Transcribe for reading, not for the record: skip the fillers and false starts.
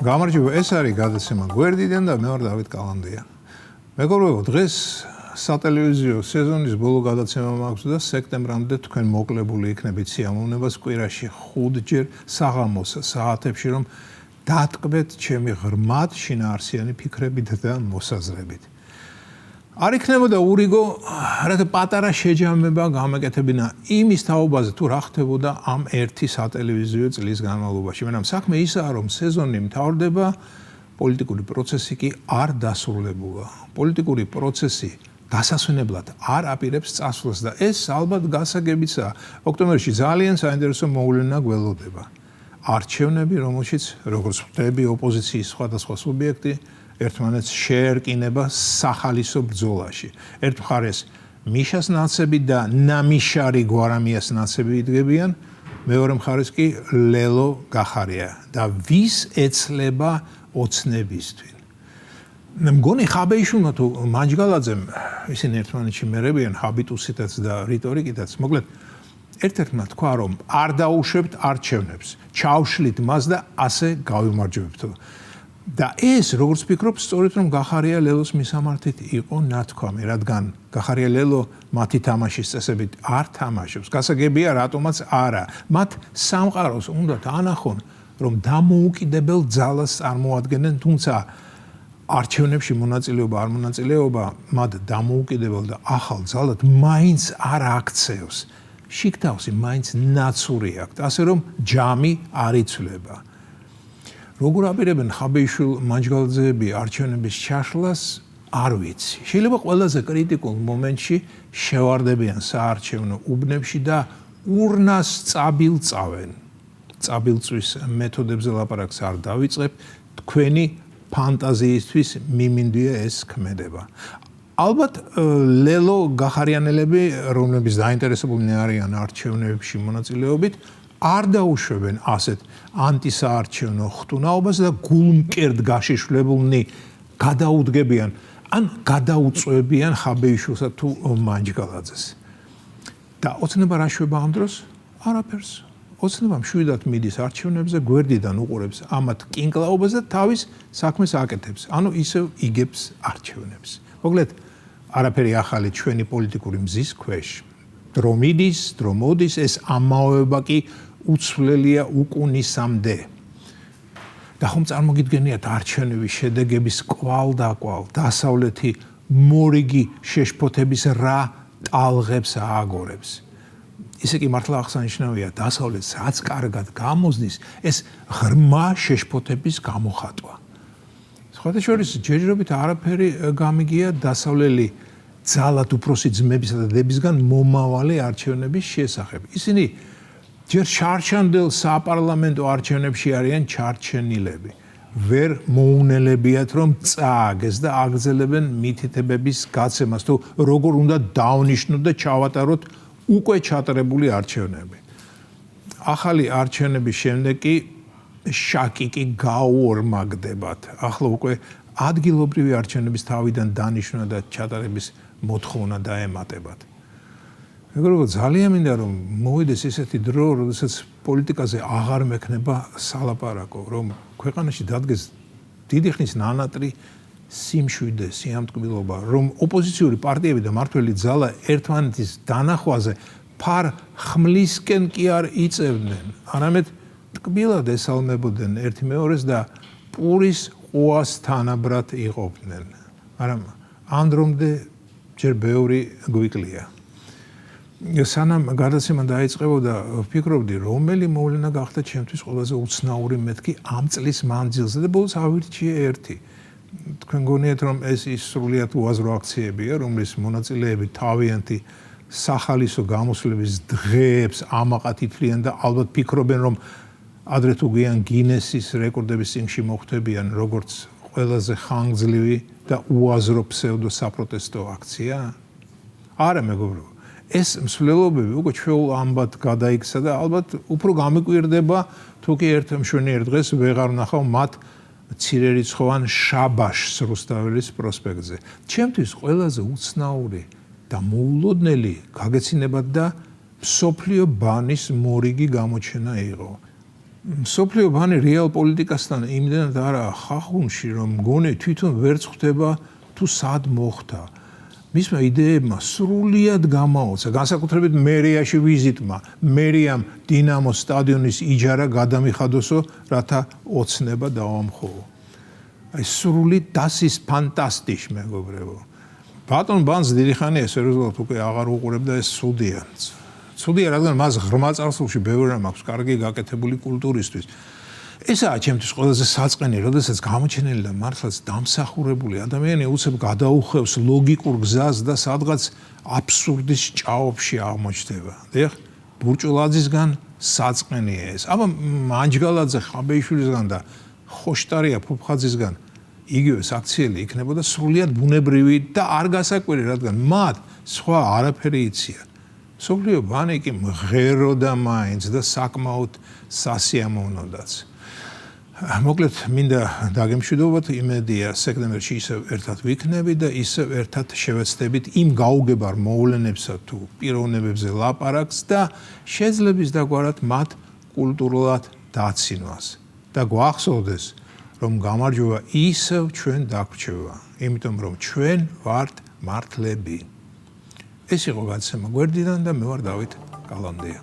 გამარჯობა, ეს არის გადაცემა გვერდიდან და მე ვარ დავით კალანდია. მეგობრებო, დღეს სატელევიზიო სეზონის ბოლო გადაცემა მაქვს და სექტემბრამდე თქვენ მოკლებული იქნებით სიამოვნებას კვირაში 5-ჯერ საღამოს საათებში, რომ დატკბეთ ჩემი ღრმად შინაარსიანი ფიქრებით და მოსაზრებით. არ იქნებოდა ურიგო, რათა პატარა შეჯამება გამეკეთებინა იმის თაობაზე, თუ რა ხდებოდა ამ ერთი სატელევიზიო წლის განმავლობაში. მაგრამ საქმე ისაა, რომ სეზონი მთავრდება, პოლიტიკური პროცესი კი არ დასრულებულა. პოლიტიკური პროცესი დასასვენებლად არ აპირებს წასვლას და ეს ალბათ გასაგებიცაა. ოქტომბერში ძალიან საინტერესო მოვლენა გველოდება. არჩევნები, რომელშიც როგორც ხვდები, ოპოზიციის სხვადასხვა სუბიექტი ერთმანეთს შეერკინება სახალისო ბრძოლაში. ერთ მხარეს მიშას ნაცები და ნამიშარი გვარამიას ნაცები იდგებიან, მეორე მხარეს კი ლელო გახარია და ვის ეცლება ოცნებისთვის. მგონი ხაბეიშვილმა თუ მანჯგალაძემ ისინი ერთმანეთში მერებიან ჰაბიტუსითაც და რიტორიკითაც. მოკლედ ერთ-ერთმა თქვა, რომ არ დაუშვებთ არჩევნებს, ჩავშლით მას და ასე გავიმარჯვებთ. და ეს, როგორც ვფიქრობ, სწორედ რომ გახარია ლელოს მისამართით იყო ნათქვამი, რადგან გახარია ლელო მათი თამაშის წესებით არ თამაშობს. გასაგებია, რატომაც არა. მათ სამყაროს უნდათ ანახონ, რომ დამოუკიდებელ ძალას წარმოადგენენ, თუმცა არჩევნებში მონაწილეობა არ მონაწილეობა მათ დამოუკიდებელ და ახალ ძალად მაინც არ აქცევს. შიგთავსი მაინც ნაცური აქვთ, ასე რომ ჯამი არ იცვლება. როგორ აპირებენ ხაბეიშვილ მანჯგალაძეები არჩევნების ჩაშლას, არ ვიცი. შეიძლება ყველაზე კრიტიკულ მომენტში შევარდებიან საარჩევნო უბნებში და ურნას წაბილწავენ. წაბილწვის მეთოდებზე ლაპარაკს არ დავიწყებ, თქვენი ფანტაზიისთვის მიმინდვია ეს ქმედება. ალბათ ლელო გახარიანელები, რომლებიც დაინტერესებულნი არიან არჩევნებში მონაწილეობით, არ დაუშვებენ ასეთ ანტისაარჩევნო ხტუნაობას და გულმკერდ გაშიშვლებულნი გადაუდგებიან ან გადაუწვევიან ხაბეიშვილსა თუ მანჯგალაძეს. და ოცნება რა შვება ამ დროს? არაფერს. ოცნება მშვიდად მიდის არჩევნებზე, გვერდიდან უყურებს ამათ კინკლაობას და თავის საქმეს აკეთებს. ანუ ისევ იგებს არჩევნებს. მოკლედ, არაფერი ახალი ჩვენი პოლიტიკური მზის ქვეშ. დრომიდის, დრომოდის, ეს ამაოება კი უცვლელია უკუნისამდე. და ხომ წარმოგიდგენიათ არჩევნების შედეგების კვალ-დაკვალ დასავლეთი მორიგი შეშფოთების რა ტალღებს ააგორებს. ისე კი მართლა აღსანიშნავია, დასავლეთს რაც კარგად გამოსდის, ეს ღრმა შეშფოთების გამოხატვა. სხვათა შორის ჯერჯერობით არაფერი გამიგია დასავლელი ძალად უფროსი ძმებისა და დებისგან მომავალი არჩევნების შესახებ. ისინი ჯერ შარჩანდელ საპარლამენტო არჩევნებში არიან ჩარჩენილები. ვერ მოუნელებიათ, რომ წააგეს და აგრძელებენ მითითებების გაცემას, თუ როგორ უნდა დავნიშნოთ და ჩავატაროთ უკვე ჩატარებული არჩევნები. ახალი არჩევნების შემდეგ კი შაკი კი გაუორმაგდებათ. ახლა უკვე ადგილობრივი არჩევნების თავიდან დანიშვნა და ჩატარების მოთხოვნა დაემატებათ. მეგობრებო, ძალიან მინდა რომ მოვიდეს ესეთი დრო, როდესაც პოლიტიკაზე აღარ მექნება სალაპარაკო, რომ ქვეყანაში დადგეს დიდი ხნის ნანატრი სიმშვიდე, სიამტკბილობა, რომ ოპოზიციური პარტიები და მმართველი ძალა ერთმანეთის დანახვაზე ფარ ხმლისკენ კი არ იწევდნენ, არამედ ტკბილად ესალმებოდნენ ერთი მეორეს და პურის ყუას თანაბრად იყოფდნენ. მაგრამ ამ დრომდე ჯერ ბევრი გვიკლია. სანამ გადაცემა დაიწყებოდა, ვფიქრობდი, რომელი მოვლენა გახდა ჩემთვის ყველაზე უცნაური მეთქი ამ წლის მანძილზე და ბოლოს ავირჩიე ერთი. თქვენ გონიათ, რომ ეს ის სრულიად უაზრო აქციებია, რომლის მონაწილეები თავიანთი სახალისო გამოსვლების დღეებს ამაყად ითვლიან და ალბათ ფიქრობენ, რომ ადრე თუ გვიან გინესის რეკორდების წინში მოხვდებიან, როგორც ყველაზე ხანგრძლივი და უაზრო ფსევდო საპროტესტო აქცია? არა, მეგობრებო. ეს მსვლელობები უკვე ჩვეულ ამბად გადაიქცა და ალბათ უფრო გამიკვირდება, თუ კი ერთ მშვენიერ დღეს ვეღარ ვნახავ მათ მცირერიცხოვან შაბაშს რუსთაველის პროსპექტზე. ჩემთვის ყველაზე უცნაური და მოულოდნელი გაგეცინებათ და მსოფლიო ბანის მორიგი გამოჩენა იყო. სოფლიო ბანი რეალ პოლიტიკასთან იმდენად არა ხახუნში, რომ მგონი თვითონ ვერც ხვდება თუ სად მოხდა. მისმა იდეებმა სრულიად გამაოცა, განსაკუთრებით მერიაში ვიზიტმა, მერიამ დინამოს სტადიონის იჯარა გადამიხადოსო, რათა ოცნება დავამხოლო. აი სრული das ist fantastisch მეგობრებო. ბატონ ბანს დიდი ხანია სერიოზულად უკვე აღარ უყურებდა ეს ცუდია. ცუდია, რადგან მას ღრმა წარსულში ბევრი რამ აქვს კარგი გაკეთებული კულტურისთვის. ესაა ჩემთვის ყველაზე საწყენი, როდესაც გამოჩენილი და მართლაც დამსახურებული ადამიანი უცებ გადაუხევს ლოგიკურ გზას და სადღაც აბსურდის ჭაობში აღმოჩნდება. დიახ, ბურჭულაძისგან საწყენია ეს. აბა მანჯგალაძე ხაბეიშვილისგან და ხოშტარია ფუფხაძისგან იგივე საქციელი იქნებოდა სრულიად ბუნებრივი და არ გასაკვირი, რადგან მათ სხვა არაფერი იციან. სოფლიო ბანი კი მღეროდა მაინც და საკმაოდ სასიამოვნოდაც. მოკლედ მინდა დაგემშვიდობოთ, იმედია სექტემბერში ისევ ერთად ვიქნები და ისევ ერთად შევეცდებით იმ გაუგებარ მოვლენებსა თუ პიროვნებებზე ლაპარაკს და შეძლებს დაგვარად მათ კულტურულად დაცინვას. და გვახსოვდეს, რომ გამარჯვება ისევ ჩვენ დაგვრჩება, იმიტომ რომ ჩვენ ვართ მართლები. ეს იყო გადაცემა გვერდიდან და მე ვარ დავით კალანდია.